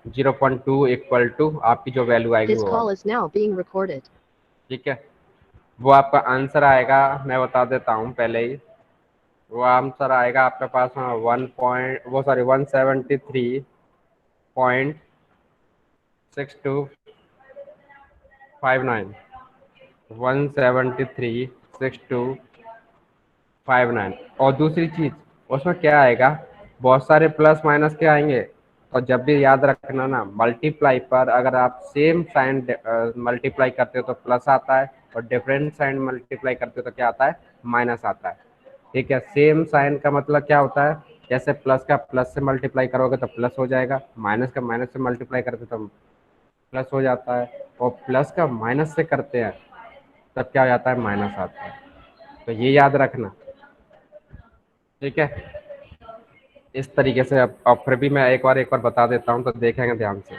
0.2 equal to आपकी जो value आएगी This वो call वाली, is now being recorded. ठीक है। वो आपका आंसर आएगा, मैं बता देता हूँ पहले ही। वो आंसर आएगा आपके पास में 173.6259, 173.6259। और दूसरी चीज़ उसमें क्या आएगा, बहुत सारे प्लस माइनस के आएंगे। और जब भी याद रखना ना, मल्टीप्लाई पर अगर आप सेम साइन मल्टीप्लाई करते हो तो प्लस आता है, और डिफरेंट साइन मल्टीप्लाई करते हो तो क्या आता है, माइनस आता है। ठीक है, सेम साइन का मतलब क्या होता है, जैसे प्लस का प्लस से मल्टीप्लाई करोगे तो प्लस हो जाएगा, माइनस का माइनस से मल्टीप्लाई करते तो प्लस हो जाता है, और प्लस का माइनस से करते हैं तब क्या हो जाता है, माइनस आता है। तो ये याद रखना, ठीक है। इस तरीके से अब फिर भी मैं एक बार बता देता हूँ तो देखेंगे ध्यान से।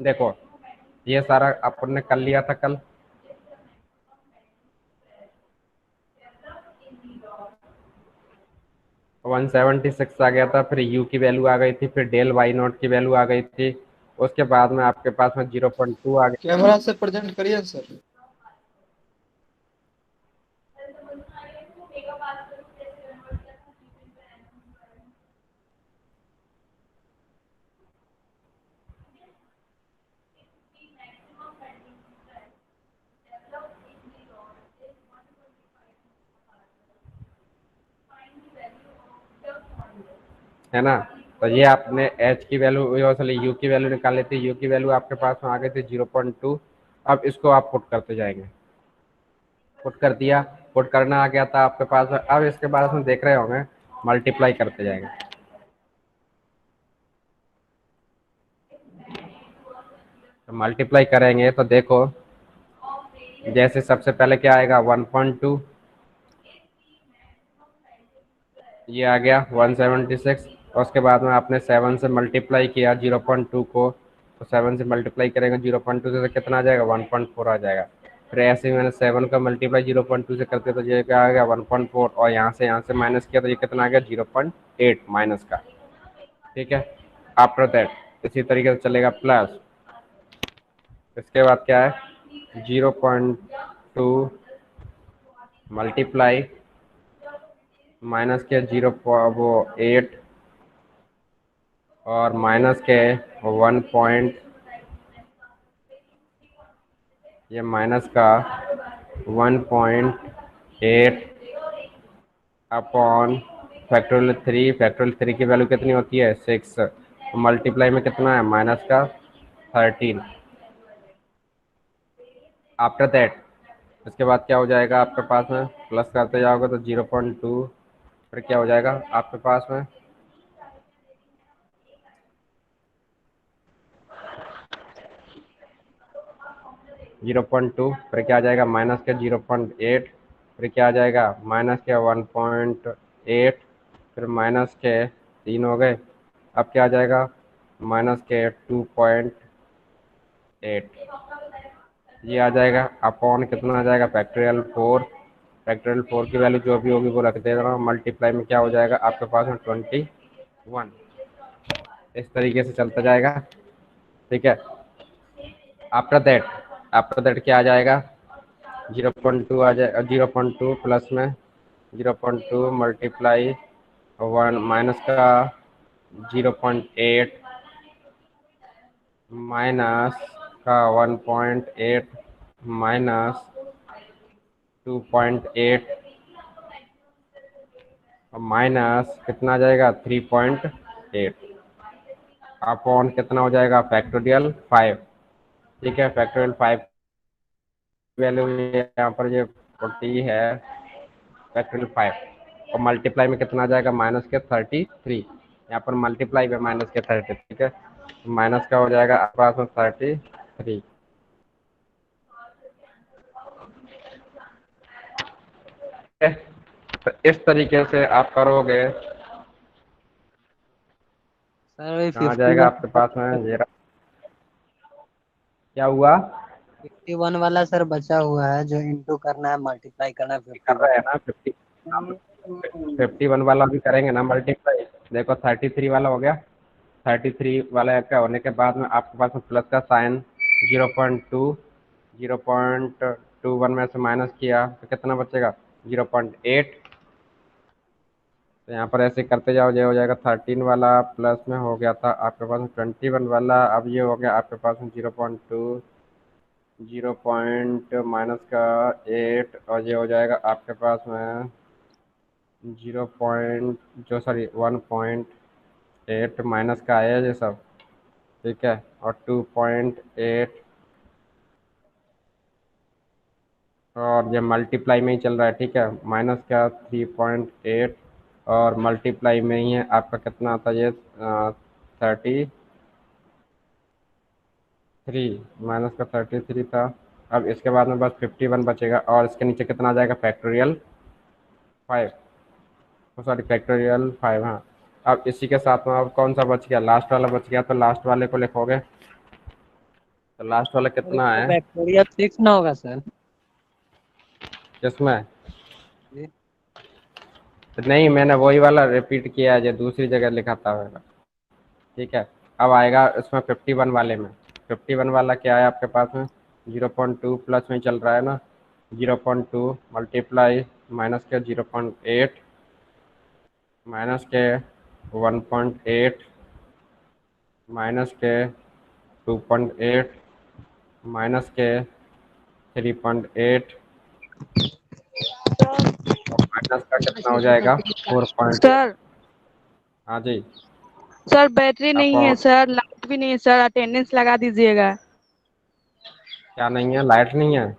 देखो, ये सारा अपन ने कर लिया था कल। वन 176 आ गया था, फिर यू की वैल्यू आ गई थी, फिर डेल वाई नॉट की वैल्यू आ गई थी। उसके बाद में आपके पास में 0.2 आ गया। कैमरा से प्रेजेंट करिए सर। है ना। तो ये आपने एच की वैल्यू सॉरी यू की वैल्यू निकाल ली थी, यू की वैल्यू आपके पास में आ गई थी 0.2। अब इसको आप पुट करते जाएंगे, पुट कर दिया, पुट करना आ गया था आपके पास में। अब इसके बाद में देख रहे होंगे, मल्टीप्लाई करते जाएंगे। तो मल्टीप्लाई करेंगे तो देखो, जैसे सबसे पहले क्या आएगा, 1.2, ये आ गया 176। और उसके बाद में आपने 7 से मल्टीप्लाई किया 0.2 को, तो 7 से मल्टीप्लाई करेंगे 0.2 से तो कितना आ जाएगा, 1.4 आ जाएगा। फिर ऐसे ही मैंने 7 का मल्टीप्लाई 0.2 से करते तो ये क्या आ गया, 1.4, और यहाँ से माइनस किया तो ये कितना आ गया, 0.8 माइनस का। ठीक है, आफ्टर दैट इसी तरीके से चलेगा प्लस। इसके बाद क्या है, 0.2 मल्टीप्लाई माइनस के 0.8 और माइनस के 1. ये माइनस का 1.8 अपॉन फैक्टोरियल 3 की वैल्यू कितनी होती है, 6। मल्टीप्लाई में कितना है, माइनस का 13। आफ्टर दैट इसके बाद क्या हो जाएगा आपके पास में, प्लस करते जाओगे तो 0.2, फिर क्या हो जाएगा आपके पास में, 0.2, फिर क्या आ जाएगा, माइनस के 0.8, फिर क्या आ जाएगा, माइनस के 1.8, फिर माइनस के 3 हो गए। अब क्या आ जाएगा, माइनस के 2.8, ये आ जाएगा अपॉन कितना आ जाएगा, फैक्टोरियल 4 की वैल्यू जो भी होगी वो रख देना। मल्टीप्लाई में क्या हो जाएगा आपके पास में, 21। इस तरीके से चलता जाएगा, ठीक है। आफ्टर दैट क्या आ जाएगा, 0.2 आ जाए, 0.2 प्लस में 0.2 मल्टीप्लाई 1 माइनस का 0.8 माइनस का 1.8 माइनस 2.8 और माइनस कितना आ जाएगा, 3.8 अपॉन कितना हो जाएगा, फैक्टोरियल 5। ठीक है, फैक्टोरियल 5 वैल्यू यहाँ पर ये 40 है, फैक्टोरियल 5। और मल्टीप्लाई में कितना आ जाएगा, माइनस के 33। यहाँ पर मल्टीप्लाई में माइनस के 30, ठीक है। माइनस का हो जाएगा आपके पास में 33। तो इस तरीके से आप करोगे सर वही कहाँ फिफ्टी जाएगा वन आपके पास में ये क्या हुआ? 51 वाला सर बचा हुआ है, जो इंटू करना है, मल्टीप्लाई करना है कर 51। रहे हैं ना 50। हम 51 वाला भी करेंगे ना मल्टीप्लाई। देखो 33 वाला हो गया। 33 वाला का होने के बाद में आपके पास में प्लस का साइन 0.2, 0.21 में से माइनस किया तो कितना बचेगा? 0.8। तो यहाँ पर ऐसे करते जाओ, ये हो जाएगा 13 वाला प्लस में हो गया था आपके पास में 21 वाला, अब ये हो गया आपके पास में 0.2, 0 माइनस का 8, और ये हो जाएगा आपके पास में 1.8 माइनस का आया ये सब। ठीक है, और 2.8, और ये मल्टीप्लाई में ही चल रहा है। ठीक है, माइनस का 3.8, और मल्टीप्लाई में ही है आपका कितना आता है ये 33, माइनस का 33 था। अब इसके बाद में बस 51 बचेगा, और इसके नीचे कितना आ जाएगा? Factorial 5, sorry factorial 5। हाँ, अब इसी के साथ में अब कौन सा बच गया? लास्ट वाला बच गया, तो लास्ट वाले को लिखोगे। तो लास्ट वाला और कितना इसमें है? फैक्टोरियल 6 ना होगा सर? किसमें? जी। नहीं, मैंने वही वाला रिपीट किया है जो दूसरी जगह लिखा था मैंने। ठीक है, अब आएगा इसमें 51 वाले में। 51 वाला क्या है आपके पास में? 0.2 प्लस में चल रहा है ना। 0.2 मल्टीप्लाई माइनस के 0.8, माइनस के 1.8, माइनस के 2.8, माइनस के 3.8, और माइनस का कितना हो जाएगा? 4.8। सर हाँ जी। सर बैटरी नहीं है अब सर, लाइट भी नहीं है सर, अटेंडेंस लगा दीजिएगा। क्या नहीं है? लाइट नहीं है?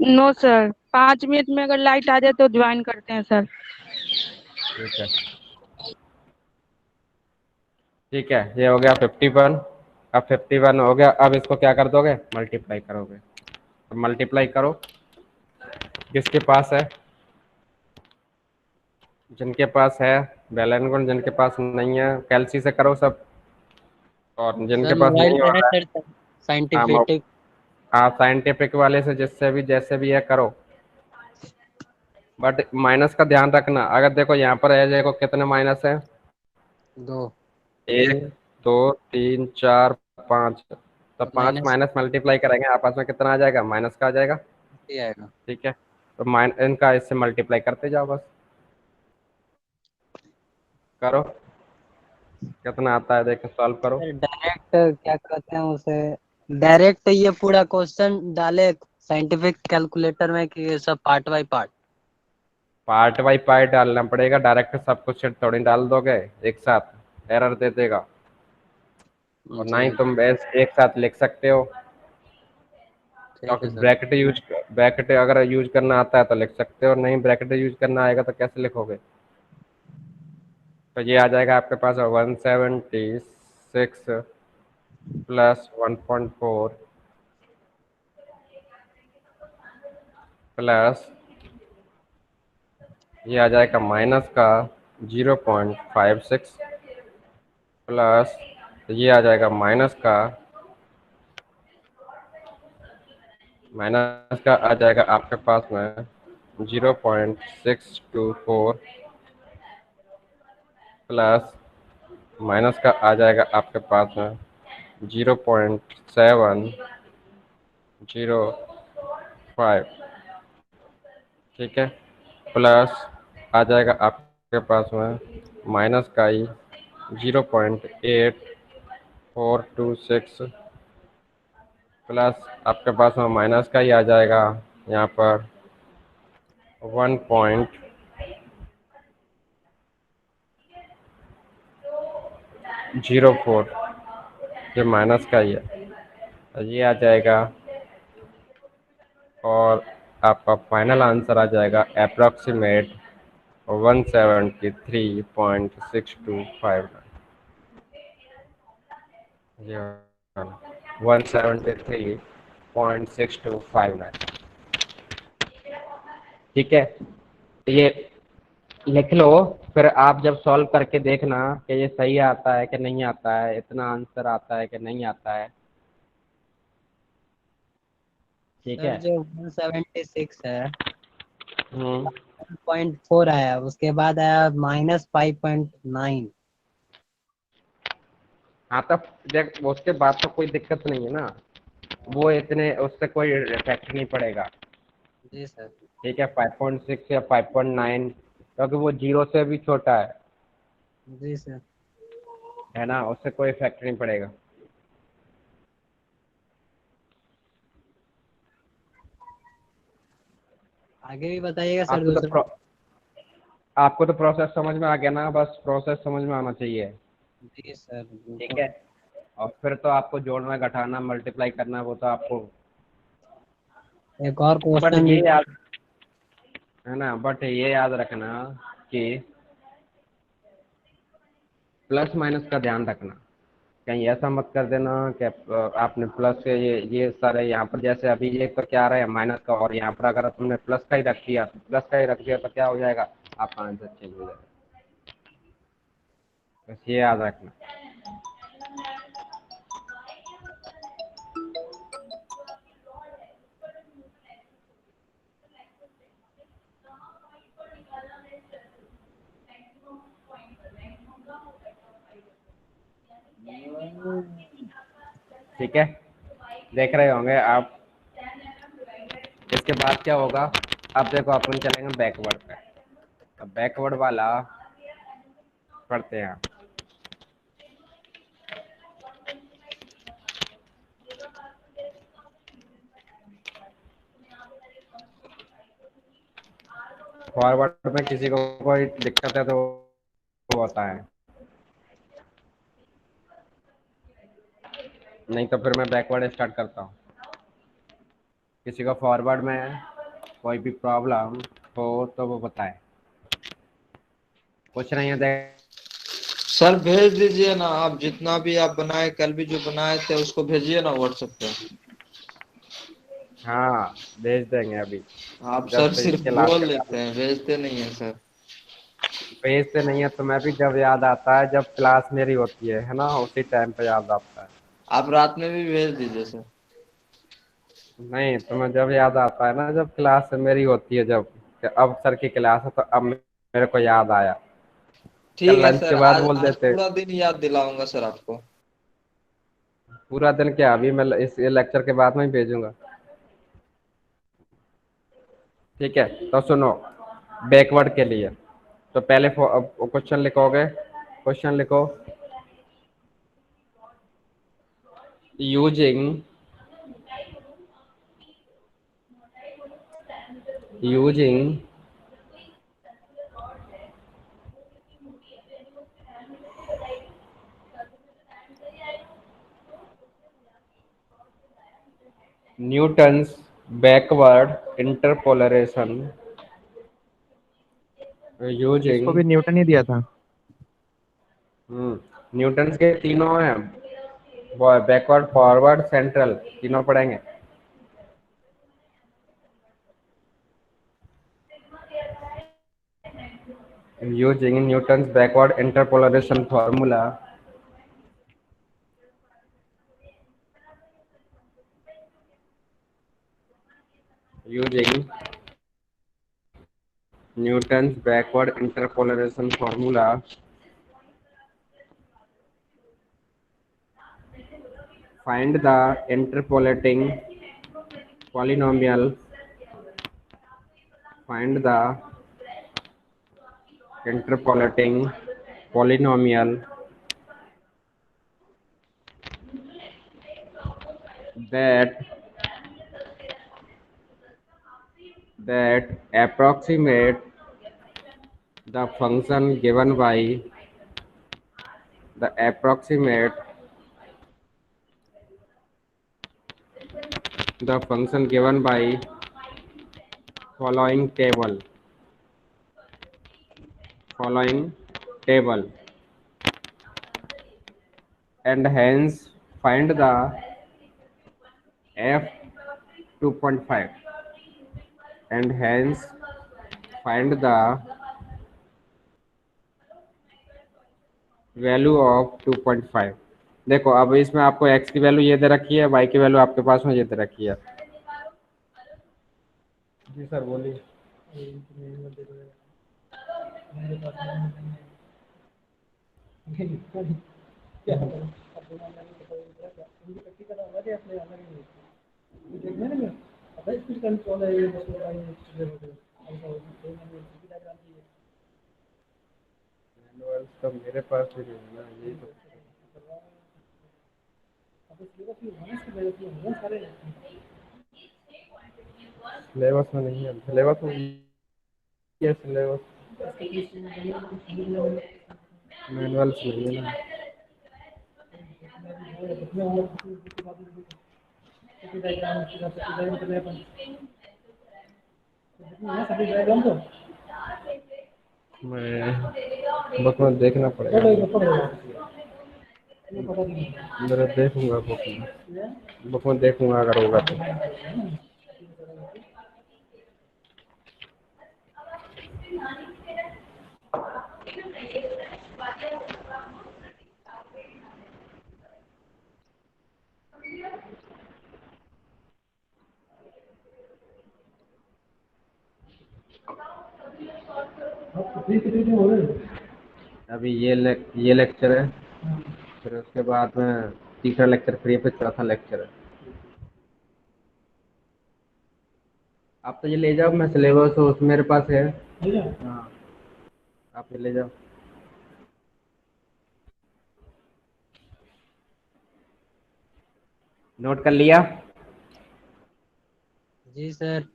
नो सर, 5 मिनट में अगर लाइट आ जाए तो ज्वाइन करते हैं सर। ठीक है, ठीक है, ये हो गया 51। अब 51 हो गया, अब इसको क्या कर दोगे? मल्टीप्लाई करोगे। तो मल्टीप्लाई करो, किसके पास है? जिनके पास है बेलन गुण, जिनके पास नहीं है कैलसी से करो सब, और जिनके सर पास मोबाइल नहीं पे हो है रहा है। सर, हाँ साइंटिफिक। हाँ, साइंटिफिक वाले से जिससे भी जैसे भी है करो। बट माइनस का ध्यान रखना, अगर देखो यहाँ पर है, देखो कितने माइनस है? दो। 1, 2, 3, 4, 5। तो तो 5 माइनस माइनस मल्टीप्लाई करेंगे आपस में कितना आ जाएगा? माइनस का आ जाएगा। ही आएगा। ठीक है, तो इनका इससे मल्टीप्लाई करते जाओ बस। करो, कितना आता है देखो, सॉल्व करो। सर डायरेक्ट क्या कहते हैं उसे, डायरेक्ट ये पूरा क्वेश्चन डाले साइंटिफिक कैलकुलेटर में, कि ये सब part by part? Part by part डालना पड़ेगा, डायरेक्ट सब कुछ थोड़ी डाल दोगे एक साथ, एरर दे देगा। और ना ही जी। तुम एक साथ लिख सकते हो। ठीक क्योंकि है सर। ब्रैकेट अगर यूज करना आता है तो लिख सकते हो, नहीं ब्रैकेट यूज करना आएगा तो कैसे लिखोगे? तो ये आ जाएगा आपके पास 176 प्लस 1.4 प्लस ये आ जाएगा माइनस का 0.56 प्लस ये आ जाएगा माइनस का आ जाएगा आपके पास में 0.624 प्लस माइनस का आ जाएगा आपके पास में 0.705। ठीक है, प्लस आ जाएगा आपके पास में माइनस का ही 0.8426 प्लस आपके पास में माइनस का ही आ जाएगा यहाँ पर 1.04। ये माइनस का ही है, तो ये आ जाएगा, और आपका फाइनल आंसर आ जाएगा अप्रॉक्सीमेट 173.6259। ये 173.6259। ठीक है, ये लिख लो, फिर आप जब सॉल्व करके देखना कि ये सही आता है कि नहीं आता है, इतना आंसर आता है कि नहीं आता है। ठीक सर है। जो 176 है, हम्म। 1.4 आया, उसके बाद आया -5.9। हाँ तब देख, उसके बाद तो कोई दिक्कत नहीं है ना, वो इतने उससे कोई इफेक्ट नहीं पड़ेगा। जी सर। ठीक है, 5.6 या 5.9, क्योंकि वो जीरो से भी छोटा जी सर। है ना, उससे कोई इफेक्ट नहीं पड़ेगा। आगे भी बताइएगा सर आपको तो दूसरा। आपको तो प्रोसेस समझ में आ गया ना, बस प्रोसेस समझ में आना चाहिए। जी सर ठीक बिल्कुल। है। और फिर तो आपको जोड़ना, घटाना, मल्टीप्लाई करना, वो तो आपको, एक और बट क्वेश्चन भी। ये याद, है ना, बट ये याद रखना कि प्लस माइनस का ध्यान रखना। कहीं ऐसा मत कर देना कि आपने प्लस के ये सारे यहाँ पर, जैसे अभी ये तो क्या आ रहा है माइनस का, और यहाँ पर अगर तुमने प्लस का ही रख दिया, प्लस का ही रख दिया तो क्या हो जाएगा, आपका आंसर चेंज हो जाएगा। बस ये याद रखना। ठीक है, देख रहे होंगे आप। इसके बाद क्या होगा, अब देखो अपन चलेंगे बैकवर्ड पे। अब बैकवर्ड वाला पढ़ते हैं। फॉरवर्ड में किसी को कोई दिक्कत है तो वो होता है, नहीं तो फिर मैं बैकवर्ड स्टार्ट करता हूँ। किसी को फॉरवर्ड में कोई भी प्रॉब्लम हो तो वो बताए। कुछ नहीं है, देख। सर भेज दीजिए ना, आप जितना भी आप बनाए, कल भी जो बनाए थे उसको भेजिए ना व्हाट्सएप पे। हाँ, भेज देंगे अभी, आप जब सर से सिर्फ इसके लास्ट बोल के बाद। लेते हैं, भेजते नहीं है सर। भेजते नहीं है तो मैं भी, जब याद आता है, जब क्लास मेरी होती है ना, उसी टाइम पे याद आता है। आप रात में भी भेज दीजिए सर। नहीं, तुम्हें जब याद आता है ना, जब क्लास मेरी होती है, जब कि अब सर की क्लास है तो अब मेरे को याद आया। ठीक कल है लंच सर, के बाद आज बोल आज देते। पूरा दिन याद दिलाऊंगा सर आपको। पूरा दिन क्या, अभी मैं इस लेक्चर के बाद में ही भेजूंगा। ठीक है, तो सुनो, बैकवर्ड के लिए तो पहले क्वेश्चन लिखोगे। क्वेश्चन लिखो, यूजिंग यूजिंग न्यूटन्स बैकवर्ड इंटरपोलरेशन, इसको यूजिंग। भी न्यूटन ही दिया था। न्यूटन्स के तीनों हैं, बैकवर्ड, फॉरवर्ड, सेंट्रल, तीनों पढ़ेंगे। Using Newton's backward interpolation formula, using Newton's backward interpolation formula, find the interpolating polynomial. Find the interpolating polynomial that approximate the function given by the approximate the function given by following table. Following table, and hence find the f 2.5, and hence find the value of 2.5। देखो अब इसमें आपको x की value ये दे रखी है, y की value आपके पास में ये दे रखी है। जी सर बोलिए। मैनुअल तो मेरे पास भी नहीं है ना, यही तो सिलेबस में नहीं है, सिलेबस में ये सिलेबस मैनुअल से नहीं है ना। मैं बुक में देखना पड़ेगा, मेरा देखूंगा बुक में देखूंगा अगर होगा तो। अभी ये लेक्चर है, फिर उसके बाद में तीसरा लेक्चर फ्री, फिर चौथा लेक्चर है। आप तो ये ले जाओ, मैं सिलेबस उसमें मेरे पास है। हाँ आप ये ले जाओ। नोट कर लिया? जी सर।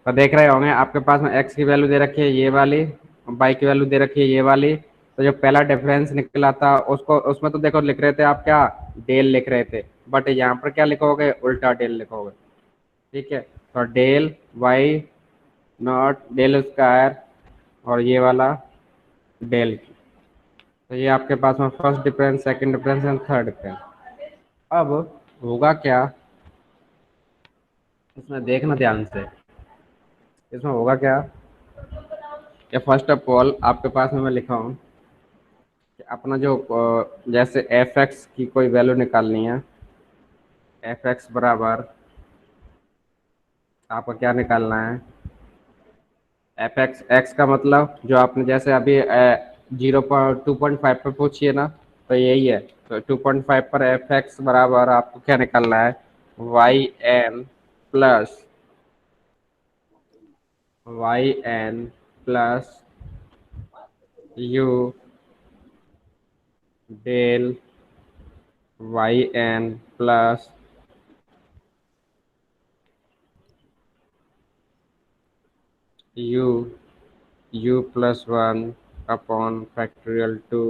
तो देख रहे होंगे आपके पास में x की वैल्यू दे रखी है ये वाली, और y की वैल्यू दे रखी है ये वाली। तो जो पहला डिफरेंस निकला था उसको, उसमें तो देखो लिख रहे थे आप क्या, डेल लिख रहे थे, बट यहाँ पर क्या लिखोगे, उल्टा डेल लिखोगे। ठीक है, तो del y nought del square और ये वाला डेल। तो ये आपके पास में first difference, second difference and third difference. अब होगा क्या इसमें, देखना ध्यान से। इसमें होगा क्या कि फर्स्ट ऑफ ऑल आपके पास में मैं लिखा हूँ कि अपना जो जैसे एफ एक्स की कोई वैल्यू निकालनी है, एफ एक्स बराबर आपको क्या निकालना है, एफ एक्स, एक्स का मतलब जो आपने जैसे अभी 2.5 पर पूछिए ना, तो यही है। तो 2.5 पर एफ एक्स बराबर आपको क्या निकालना है, Y n plus u del Y n plus u plus 1 upon factorial 2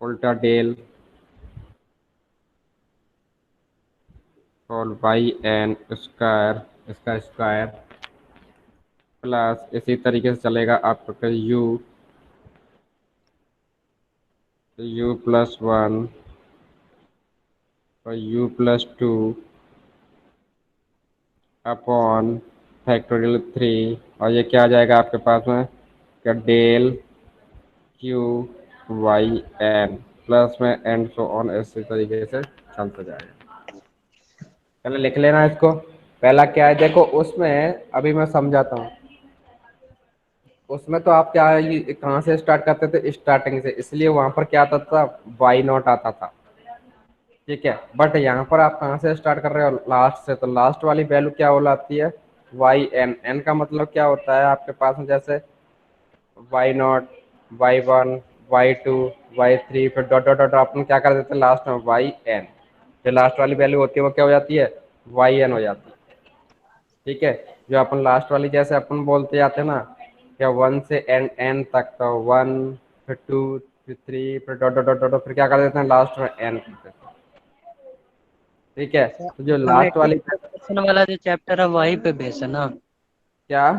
उल्टा डेल और वाई एन स्क्वायर, इसका स्क्वायर प्लस इसी तरीके से चलेगा आपका यू प्लस 1 और यू प्लस 2 अपॉन फैक्टोरियल 3, और ये क्या आ जाएगा आपके पास में, क्या del q y n plus में एंड सो ऑन, इसी तरीके से चलता जाएगा। पहले लिख लेना इसको। पहला क्या है देखो, उसमें अभी मैं समझाता हूँ। उसमें तो आप क्या है, ये कहाँ से स्टार्ट करते थे, स्टार्टिंग से, इसलिए वहां पर क्या आता था, वाई नॉट आता था। ठीक है, बट यहाँ पर आप कहाँ से स्टार्ट कर रहे हो, लास्ट से। तो लास्ट वाली वैल्यू क्या हो जाती है, वाई एन। एन का मतलब क्या होता है आपके पास में, जैसे y nought, y one, y two, y three, फिर डॉट डॉट डॉट अपन क्या कर देते हैं लास्ट में, वाई एन। जो लास्ट वाली वैल्यू होती है वो क्या हो जाती है, वाई एन हो जाती है। ठीक है, जो अपन लास्ट वाली जैसे अपन बोलते जाते हैं ना, क्या वन से एन एन तक, तो वन, फिर टू, फिर थ्री, फिर डॉट डॉट डॉट डॉट, फिर क्या कर देते हैं लास्ट में एन कर देते हैं। ठीक है, तो जो लास्ट थमेटिक वाली प्रोग्रेशन वाला जो चैप्टर है वहीं पे बेस है ना। क्या,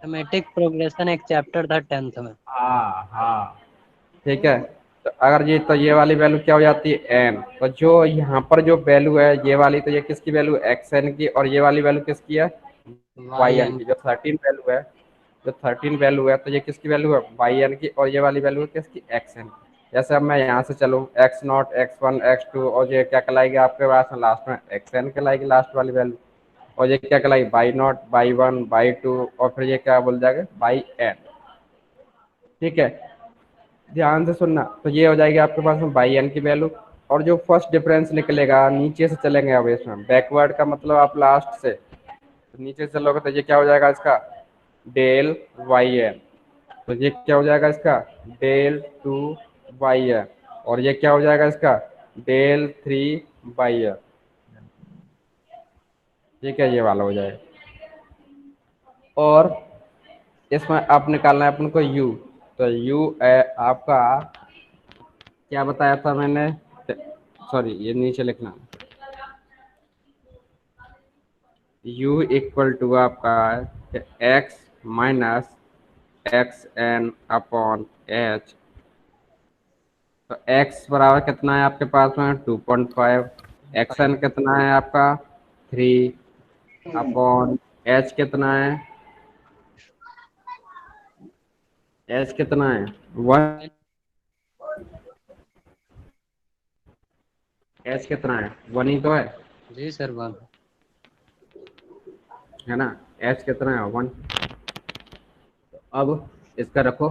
थमेटिक प्रोग्रेशन एक चैप्टर था 10th में। हाँ हाँ, ठीक है। तो अगर ये, तो ये वाली वैल्यू क्या हो जाती है, एन। तो जो यहाँ पर जो वैल्यू है ये वाली, तो ये किसकी वैल्यू, एक्स एन की, और ये वाली वैल्यू किसकी है, वाई वाई एन एन। की। जो 13 वैल्यू है जो 13 वैल्यू है तो ये किसकी वैल्यू है, वाई एन की, और ये वाली वैल्यू है किसकी, एक्स एन। जैसे अब मैं यहाँ से चलूँ x naught, x one, x two, और ये क्या कहलाएगी आपके पास में लास्ट में, एक्स एन कहलाएगी लास्ट वाली वैल्यू। और ये क्या कहलाएगी, y naught, y one, y two, और फिर ये क्या बोल जाएगा, बाई एन। ठीक है, ध्यान से सुनना। तो ये हो जाएगी आपके पास में बाई एन की वैल्यू। और जो फर्स्ट डिफरेंस निकलेगा, नीचे से चलेंगे अब इसमें, बैकवर्ड का मतलब आप लास्ट से नीचे से चलोगे तो ये क्या हो जाएगा इसका, डेल वाई एन। तो ये क्या हो जाएगा इसका, डेल टू वाई एन। और ये क्या हो जाएगा इसका, डेल थ्री वाई एन। ठीक है, ये वाला हो जाएगा। और इसमें अब निकालना है अपन को यू। तो यू आपका क्या बताया था मैंने, सॉरी ये नीचे लिखना, u इक्वल टू आपका x minus x N upon h. तो x बराबर कितना है आपके पास में 2.5, एक्स एन कितना है आपका 3, अपॉन एच कितना है, एच कितना है 1, एच कितना है 1 ही तो जी सर, वन। है ना, एच कितना है 1। अब इसका रखो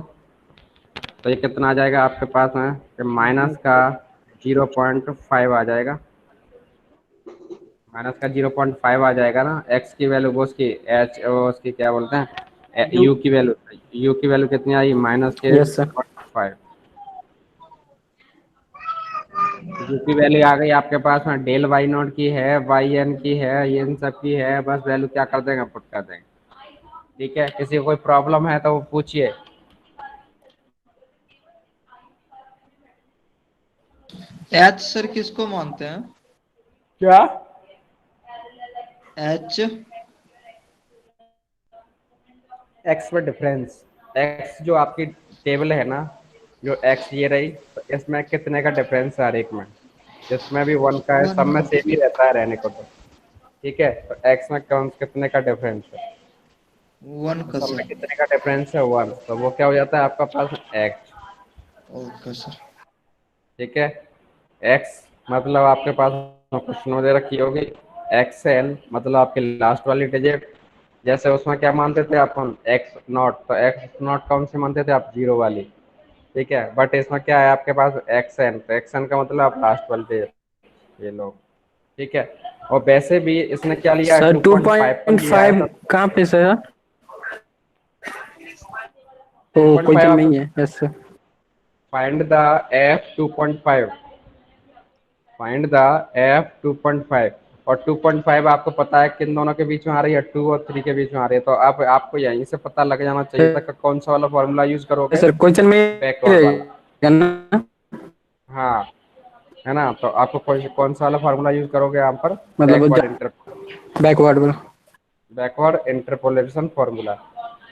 तो ये कितना आ जाएगा आपके पास में, कि माइनस का 0.5 आ जाएगा, माइनस का 0.5 आ जाएगा ना। एक्स की वैल्यू वो उसकी एच, उसकी क्या बोलते हैं, यू। यू की वैल्यू, यू की वैल्यू कितनी आई, माइनस के यस सर। 0.5। यू की वैल्यू आ गई आपके पास में, डेल वाई नॉट की है, वाई एन की है, ये इन सब की है। बस वैल्यू क्या कर देंगे, पुट कर देंगे। ठीक है, किसी को कोई प्रॉब्लम है तो वो पूछिए। एच सर किसको मानते हैं? क्या, एच एक्स में डिफरेंस, एक्स जो आपकी टेबल है ना, जो एक्स ये रही, तो इसमें कितने का डिफरेंस है हर एक में, जिसमें भी 1 का है, सब वन में का। सेम ही रहता है रहने को तो। ठीक है, तो एक्स में कौन कितने का डिफरेंस है, वन तो का सब में सर। कितने का डिफरेंस है 1, तो वो क्या हो जाता है आपका पास एक्स। Okay sir. ठीक है, एक्स मतलब आपके पास कुछ नो दे रखी होगी, एक्स एन मतलब आपकी लास्ट वाली डिजिट। जैसे उसमें क्या मानते थे अपन, एक्स नॉट, तो एक्स नॉट कौन से मानते थे आप, 0 वाली। ठीक है, बट इसमें क्या है आपके पास एक्स एन, तो एक्स एन का मतलब आप लास्ट वाली डिजिट, ये लोग। ठीक है, और वैसे भी इसने क्या लिया है, सर 2.5 पर लिया है, 2.5 तो कहाँ पे सर? टू ओ, पॉइंट क्वेश्चन फाइव में आप ही है। Yes sir. Find the F 2.5, find the F 2.5। और 2.5 आपको पता है किन दोनों के बीच में आ रही है, 2 और 3 के बीच में आ रही है। तो अब आपको यहीं से पता लग जाना चाहिए था कि कौन सा वाला फॉर्मूला यूज करोगे, सर क्वेश्चन में ही बैकवर्ड वाला। रहेगा ना? हाँ, है ना, तो आपको कौन सा वाला फार्मूला यूज करोगे यहाँ पर, मतलब बैकवर्ड इंटर, बैकवर्ड वाला। Backward interpolation formula.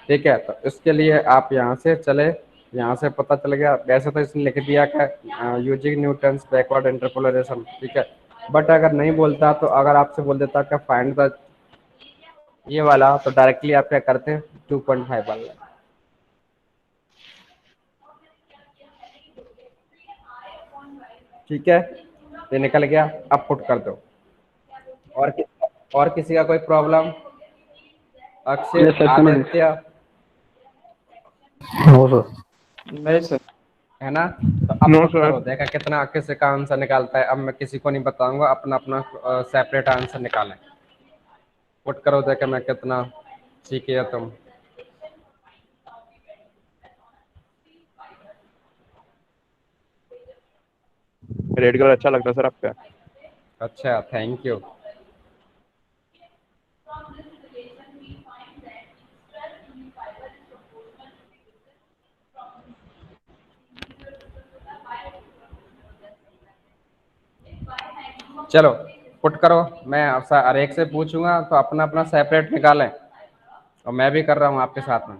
ठीक है, तो इसके लिए आप यहाँ से चले, यहाँ से पता चल गया। वैसे तो इसने लिख दिया कि यूजिंग न्यूटन्स बैकवर्ड इंटरपोलेशन। ठीक है, बट अगर नहीं बोलता, तो अगर आपसे बोल देता कि फाइंड द ये वाला, तो डायरेक्टली आप क्या करते हैं, 2.5 वाला। ठीक है, ये निकल गया, अब पुट कर दो। और और किसी का कोई प्रॉब्लम, यस अक्षित, सर, समझ गए। Aditya, no sir. नहीं सर। है ना। तो अब नो पुट सर। करो, देखा कितना किसी का आंसर निकालता है। अब मैं किसी को नहीं बताऊंगा, अपना अपना सेपरेट आंसर निकालें। पुट करो, देखा मैं कितना सीखे हो तुम। रेड कलर अच्छा लगता है सर आपका। अच्छा, थैंक यू। चलो पुट करो, मैं हर एक से पूछूंगा, तो अपना अपना सेपरेट निकालें, और मैं भी कर रहा हूँ आपके साथ में।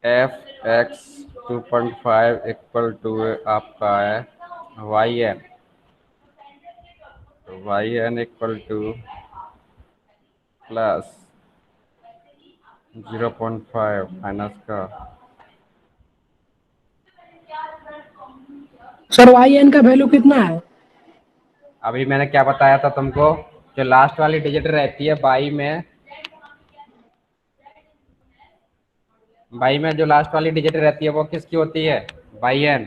एफ एक्स 2.5 इक्वल टू आपका है वाई एन, तो Y N equal to plus 0.5 minus का सर वाई एन का वैल्यू कितना है? अभी मैंने क्या बताया था तुमको, जो लास्ट वाली डिजिट रहती है बाई में जो लास्ट वाली डिजिट रहती है वो किसकी होती है? By N.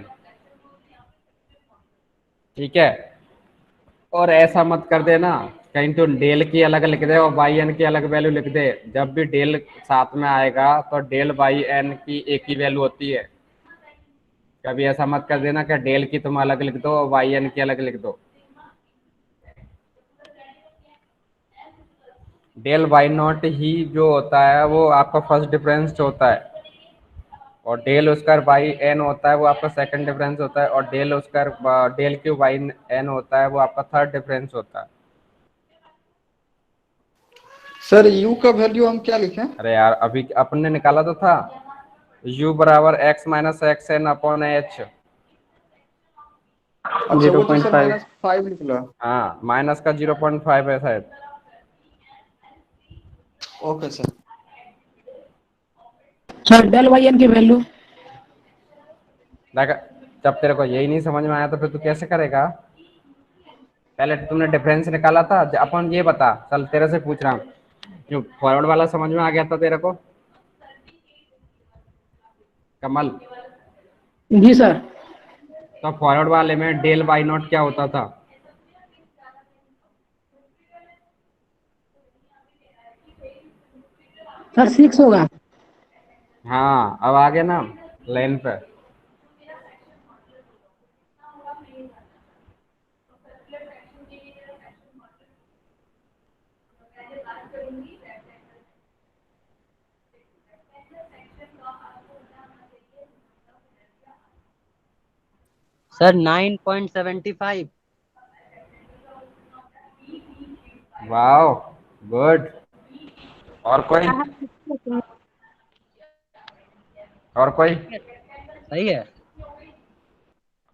ठीक है, और ऐसा मत कर देना कहीं तो डेल की अलग लिख दे और बाई एन की अलग वैल्यू लिख दे। जब भी डेल साथ में आएगा तो डेल बाई एन की एक ही वैल्यू होती है। कभी ऐसा मत कर देना कि डेल की तुम अलग लिख दो और बाई एन की अलग लिख दो। डेल बाई नॉट ही जो होता है वो आपका फर्स्ट डिफरेंस होता है, और डेल स्क्वायर बाई एन होता है वो आपका सेकंड डिफरेंस होता है, और del square del Q by N होता है वो आपका थर्ड डिफरेंस होता है। सर u का वैल्यू हम क्या लिखें? अरे यार अभी अपन ने निकाला तो था u बराबर X minus x N upon H. अच्छा वो तो सर 0.5 -5 निकला। हाँ माइनस का 0.5 है शायद। Okay sir. Sir del Y N की वैल्यू? देखा, जब तेरे को यही नहीं समझ में आया तो फिर तू कैसे करेगा? पहले तुमने डिफरेंस निकाला था, अपन ये बता, चल तेरे से पूछ रहा हूँ, जो फॉरवर्ड वाला समझ में आ गया था तेरे को कमल? जी सर। तो फॉरवर्ड वाले में डेल बाई नॉट क्या होता था? सर 6 होगा। हाँ अब आ गया ना लाइन पे। सर 9.75। Wow good. और कोई? और कोई? सही है।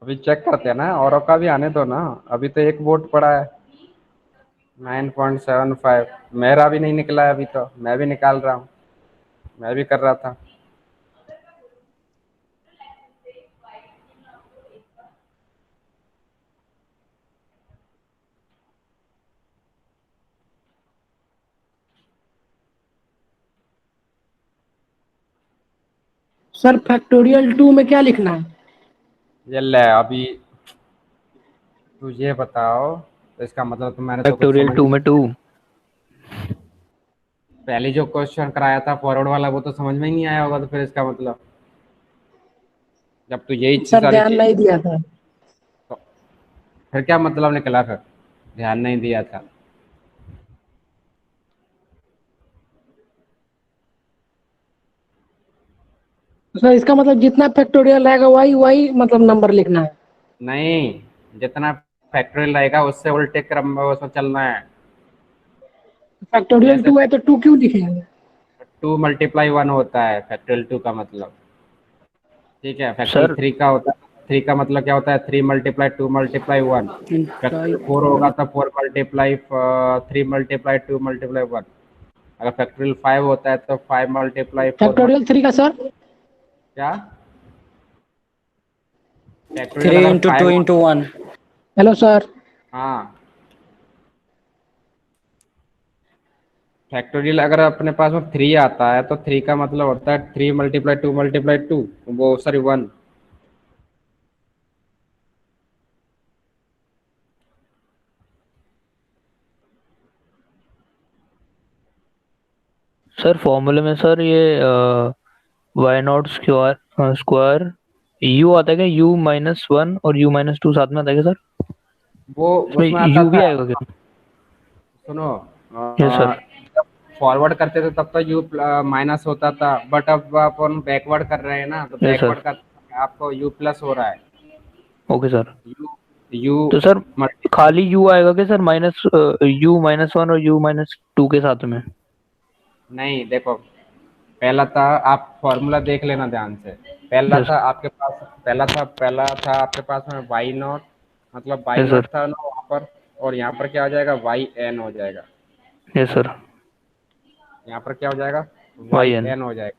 अभी चेक करते हैं ना, औरों का भी आने दो ना, अभी तो एक वोट पड़ा है। 9.75 मेरा भी नहीं निकला है अभी, तो मैं भी निकाल रहा हूँ, मैं भी कर रहा था। सर फैक्टोरियल 2 में क्या लिखना है? ये ले अभी तुझे बताओ, तो इसका मतलब तो मैंने तो कुछ फैक्टोरियल समझ 2 में 2। पहले जो क्वेश्चन कराया था फॉरवर्ड वाला वो तो समझ में ही नहीं आया होगा, तो फिर इसका मतलब जब तू यही चीज सर सारी ध्यान चीज, नहीं दिया था। तो फिर क्या मतलब निकला? फिर ध्यान नहीं दिया था। सर इसका मतलब जितना फैक्टोरियल रहेगा वही वही मतलब नंबर लिखना है। नहीं, जितना फैक्टोरियल रहेगा उससे उल्टे क्रम में उसमें चलना है। फैक्टोरियल जैसे 2 है तो 2 क्यों लिखेंगे? 2 मल्टीप्लाई 1 होता है फैक्टोरियल 2 का मतलब। ठीक है, फैक्टोरियल सर 3 का होता है, 3 का मतलब क्या होता है? 3 मल्टीप्लाई 2 मल्टीप्लाई 1। फैक्टोरियल 4 होगा तो 4 मल्टीप्लाई 3 मल्टीप्लाई 2 मल्टीप्लाई 1। अगर फैक्टोरियल 5 होता है तो 5 मल्टीप्लाई 4 फैक्टोरियल 3 का सर? क्या? फैक्टोरियल 3 अगर इंटू 2 5, इंटू 1। Hello sir. हाँ फैक्टोरियल अगर अपने पास में 3 आता है तो 3 का मतलब होता है 3 मल्टीप्लाई 2 मल्टीप्लाई 2, वो सॉरी 1। सर फॉर्मूले में सर ये Y not square square U आता है क्या? यू माइनस 1 और यू माइनस 2 साथ में आता है क्या सर? वो इसमें उसमें आता यू भी था, आएगा क्या? सुनो, यस सर। जब फॉरवर्ड करते थे तब तो यू माइनस होता था, बट अब अपन बैकवर्ड कर रहे हैं ना, तो यस सर। बैकवर्ड का आपको यू प्लस हो रहा है। Okay sir. यू यू तो सर मल्टी खाली यू आएगा क्या सर? माइनस यू माइनस 1 और यू माइनस 2 के साथ में? नहीं, देखो पहला था, आप फॉर्मूला देख लेना ध्यान से। पहला Yes, था आपके पास, पहला था आपके पास में वाई नॉट, मतलब वाई yes नॉट sir. था ना वहाँ पर, और यहाँ पर क्या हो जाएगा, वाई एन हो जाएगा। Yes sir. यहाँ पर क्या हो जाएगा, वाई YN. एन हो जाएगा।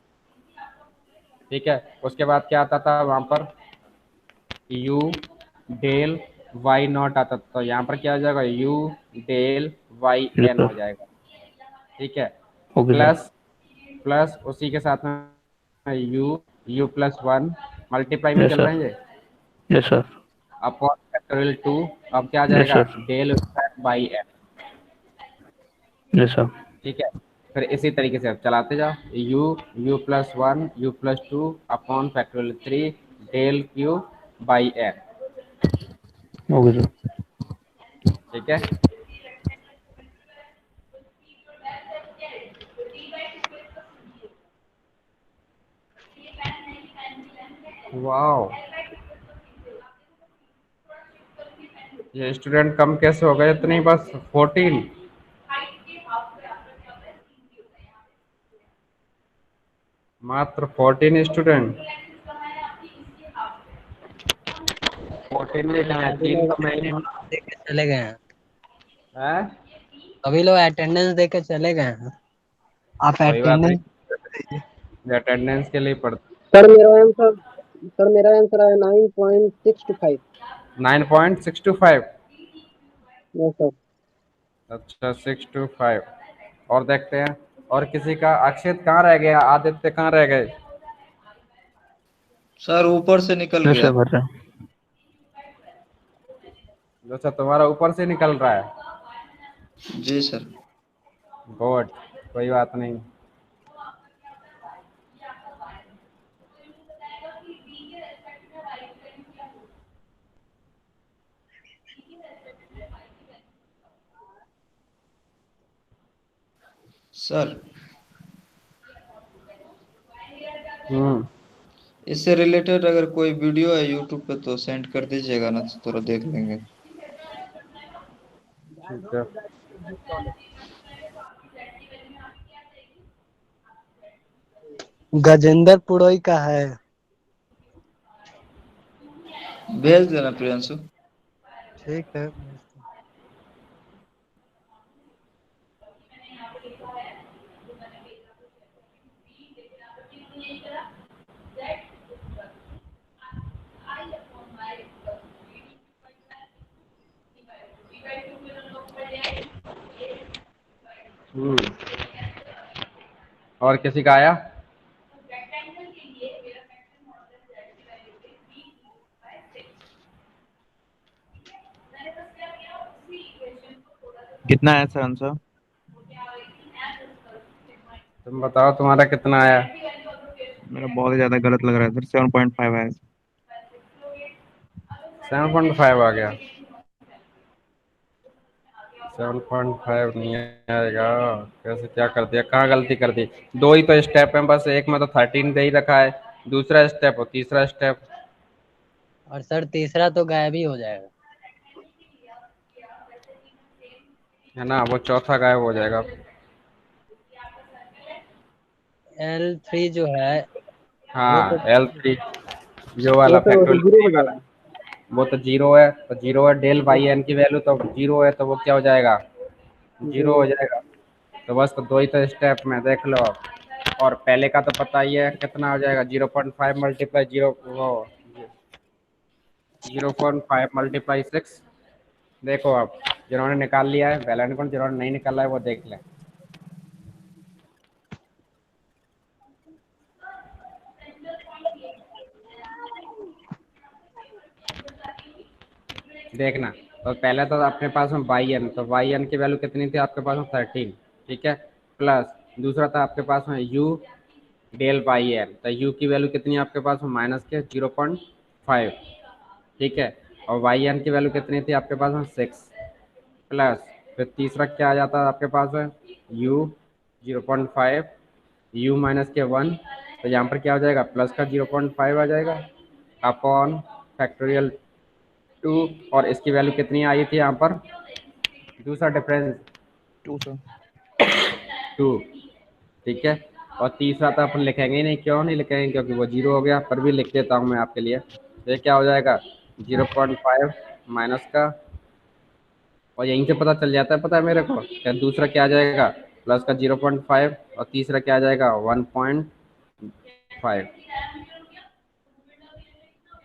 ठीक है, उसके बाद क्या आता था वहाँ पर, यू डेल वाई नॉट आता था, तो यहाँ पर क्या हो जाएगा, U del Y Yes N sir. हो जाएगा। ठीक है, Okay sir. प्लस प्लस उसी के साथ में यू प्लस वन, मल्टीप्लाई में Yes चल sir. रहे हैं ये, Yes sir. Upon factorial 2। अब क्या आ Yes जाएगा, sir. Del square by N. Yes sir. ठीक है, फिर इसी तरीके से अब चलाते जाओ, U plus one, U plus two, upon factorial 3, del Q by N. Okay sir. ठीक है, वाओ, ये स्टूडेंट कम कैसे हो गए इतने, बस 14, मात्र 14 स्टूडेंट। 14 में क्या है, अभी 3 लोग तो महीने attendance दे के चले गए हैं। है। अभी लोग अटेंडेंस दे के चले गए हैं। आप कोई बात अटेंडेंस नहीं, अटेंडेंस के लिए पढ़ते। सर मेरा आंसर है 9.625। 9.625। Yes sir. अच्छा 625। और देखते हैं, और किसी का, अक्षित कहाँ रह गया, आदित्य कहाँ रह गए। सर ऊपर से निकल Yes गया। sir. भर रहे हैं. अच्छा तुम्हारा ऊपर से निकल रहा है, जी सर। गुड, कोई बात नहीं। सर इससे रिलेटेड अगर कोई वीडियो है यूट्यूब पे तो सेंड कर दीजिएगा ना, तो थोड़ा देख लेंगे। ठीक है, गजेंद्र पुरोई का है। भेज देना प्रियांशु। ठीक है। और किसी का आया। कितना है सर आंसर? तुम बताओ तुम्हारा कितना आया। मेरा बहुत ही ज्यादा गलत लग रहा है सर, 7.5 है। 7.5 आ गया। 7.5 नहीं आएगा, कैसे, क्या कर दिया, कहाँ गलती कर दी। दो ही तो स्टेप है बस, एक में तो 13 दे ही रखा है, दूसरा स्टेप और तीसरा स्टेप और सर तीसरा तो गायब ही हो जाएगा। है ना, वो चौथा गायब हो जाएगा। L3 जो है वो हाँ तो L3, जो वाला वो सर वो तो फैक्टोरियल जीरो 3 हो वाला, जाएगा। वो तो जीरो है, तो जीरो है, डेल बाई एन की वैल्यू तो जीरो है, तो वो क्या हो जाएगा, जीरो हो जीरो। जाएगा। तो बस, तो दो ही तो स्टेप में देख लो आप। और पहले का तो पता ही है कितना हो जाएगा, 0.5 मल्टीप्लाई जीरो, वो 0.5 मल्टीप्लाई 6। देखो आप, जिन्होंने निकाल लिया है वैलेंट कौन, जिन्होंने नहीं निकाला है वो देख लें। देखना, तो पहले तो अपने पास में बाई एन, तो वाई एन की वैल्यू कितनी थी आपके पास में, 13। ठीक है, प्लस दूसरा था आपके पास में यू डेल बाई एन, तो यू की वैल्यू कितनी है आपके पास में, माइनस के 0.5। ठीक है, और वाई एन की वैल्यू कितनी थी आपके पास में, 6, प्लस फिर तीसरा क्या आ जाता है आपके पास में, u 0.5, u माइनस के 1, तो यहाँ पर क्या हो जाएगा, प्लस का 0.5 आ जाएगा, अपॉन फैक्टोरियल 2, और इसकी वैल्यू कितनी आई थी यहाँ पर, दूसरा डिफरेंस 2 सर। 2। ठीक है, और तीसरा तो अपन लिखेंगे ही नहीं, क्यों नहीं लिखेंगे, क्योंकि वो 0 हो गया, पर भी लिख देता हूँ मैं आपके लिए। ये क्या हो जाएगा 0.5 माइनस का, और यहीं से पता चल जाता है, पता है मेरे को, क्या दूसरा क्या आ जाएगा प्लस का 0.5 और तीसरा क्या आ जाएगा 1.5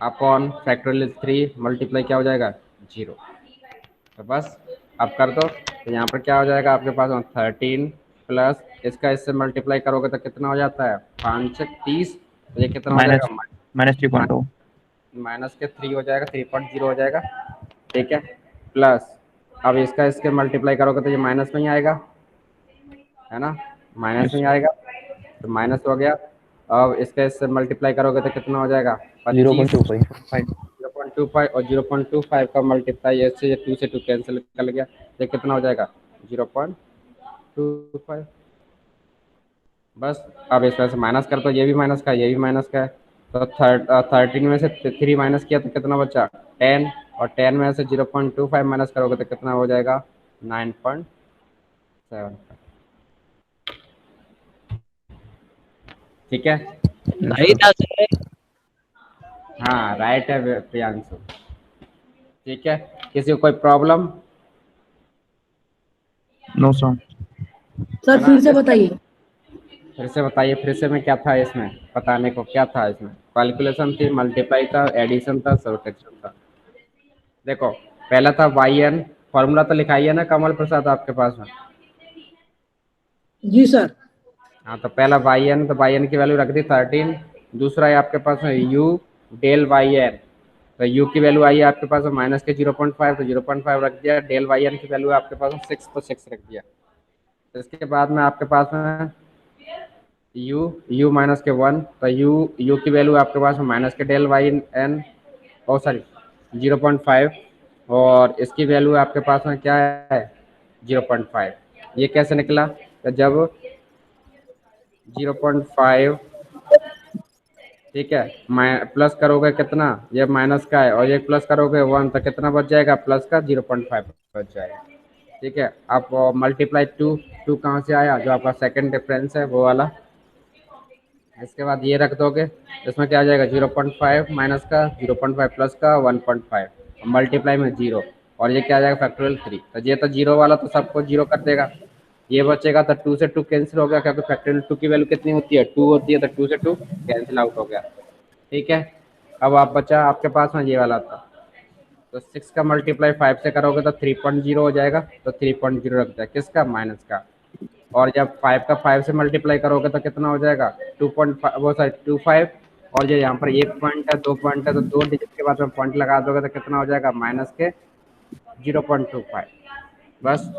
अपॉन फैक्टोरियल 3 मल्टीप्लाई क्या हो जाएगा 0। तो बस अब कर दो, तो यहाँ पर क्या हो जाएगा आपके पास 13 प्लस इसका इससे मल्टीप्लाई करोगे तो कितना हो जाता है 5 30, तो ये कितना हो माइनस जाएगा -3.2। माइनस के 3 हो जाएगा, 3.0 हो जाएगा, ठीक है। प्लस अब इसका इसके मल्टीप्लाई करोगे तो ये माइनस में ही आएगा, है ना, माइनस में ही आएगा, तो माइनस हो गया। अब इसका इससे मल्टीप्लाई करोगे तो कितना हो जाएगा 25 0.25 और 0.25 का मल्टीप्लाई ऐसे 2 से 2 कैंसिल निकल गया, ये कितना हो जाएगा 0.25। बस अब इसमें से माइनस कर तो ये भी माइनस का, ये भी माइनस का है, तो 13 में से 3 माइनस किया तो कितना बचा 10, और 10 में से 0.25 माइनस करोगे तो कितना हो जाएगा 9.7। ठीक है, नहीं था सर। हाँ राइट है प्रियांशु। ठीक है, किसी को कोई प्रॉब्लम? No sir. सर फिर से बताइए। फिर से बताइए, फिर से में क्या था इसमें बताने को, क्या था इसमें? कैलकुलेशन थी, मल्टीप्लाई था, एडिशन था, सब्ट्रैक्शन था। देखो पहला था yn, फॉर्मूला तो लिखाई है ना कमल प्रसाद आपके पास में? जी सर। हाँ तो पहला yn, तो yn की वैल्यू रख दी 13। दूसरा है आपके पास में u डेल yn, तो u की वैल्यू आई है आपके पास में माइनस के 0.5, तो 0.5 रख दिया। डेल yn की वैल्यू आपके पास में 6, तो 6 रख दिया। इसके बाद में आपके पास में u माइनस के 1, तो u की वैल्यू आपके पास में माइनस के डेल yn ओ सॉरी 0.5, और इसकी वैल्यू आपके पास में क्या है 0.5। ये कैसे निकला? तो जब 0.5 ठीक है प्लस करोगे कितना, ये माइनस का है, और ये प्लस करोगे 1, तो कितना बच जाएगा प्लस का 0.5 बच जाएगा। ठीक है, आप मल्टीप्लाई 2 कहाँ से आया, जो आपका सेकंड डिफरेंस है वो वाला। इसके बाद ये रख दोगे, इसमें क्या आ जाएगा 0.5 माइनस का 0.5 प्लस का 1.5 मल्टीप्लाई में 0, और ये क्या आ जाएगा फैक्टोरियल 3। तो ये तो 0 वाला तो सबको 0 कर देगा, ये बचेगा, तो 2 से 2 कैंसिल हो गया, क्योंकि फैक्टोरियल 2 की वैल्यू कितनी होती है 2 होती है, तो 2 से 2 कैंसिल आउट हो गया। ठीक है, अब आप बचा आपके पास में ये वाला था, तो 6 का मल्टीप्लाई 5 से करोगे तो 3.0 हो जाएगा, तो 3.0 रख दिया, किसका माइनस का। और जब 5 का 5 से मल्टीप्लाई करोगे तो कितना हो जाएगा 2.5 वो सॉरी 25, और जो यहाँ पर 1 पॉइंट है 2 पॉइंट है, तो 2 डिजिट के बाद में पॉइंट लगा दोगे तो कितना हो जाएगा माइनस के 0.25। बस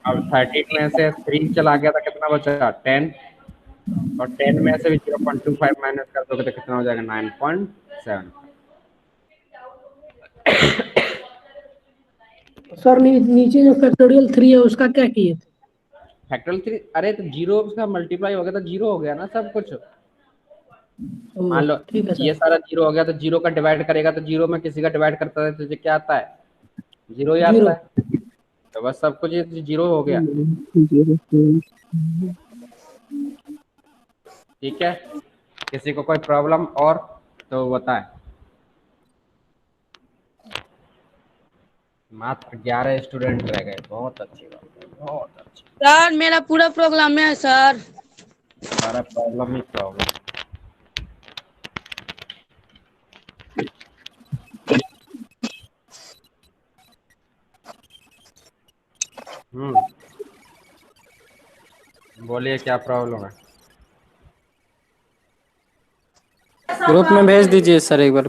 अब 13 में से 3 चला गया तो कितना बचा 10, और 10 में से भी 0.25 माइनस कर दोगे तो कितना हो जाएगा 9.7। सर नीचे जो फैक्टोरियल 3 है उसका क्या किए थे? फैक्टोरियल 3 अरे तो 0 उसका मल्टीप्लाई हो गया तो 0 हो गया ना सब कुछ। मान लो ठीक है सर। ये सारा 0 हो गया, तो 0 का डिवाइड करेगा तो 0 में किसी का डिवाइड करता है तो तुझे क्या आता है 0 ही आता है, तो बस सब कुछ 0 हो गया। ठीक है, किसी को कोई प्रॉब्लम और तो बताएं। मात्र 11 स्टूडेंट रह गए, बहुत अच्छी बात है, बहुत अच्छी। सर मेरा पूरा प्रोग्राम में है सर। सारा प्रॉब्लम ही प्रॉब्लम। बोलिए क्या प्रॉब्लम है? ग्रुप में भेज दीजिए सर एक बार।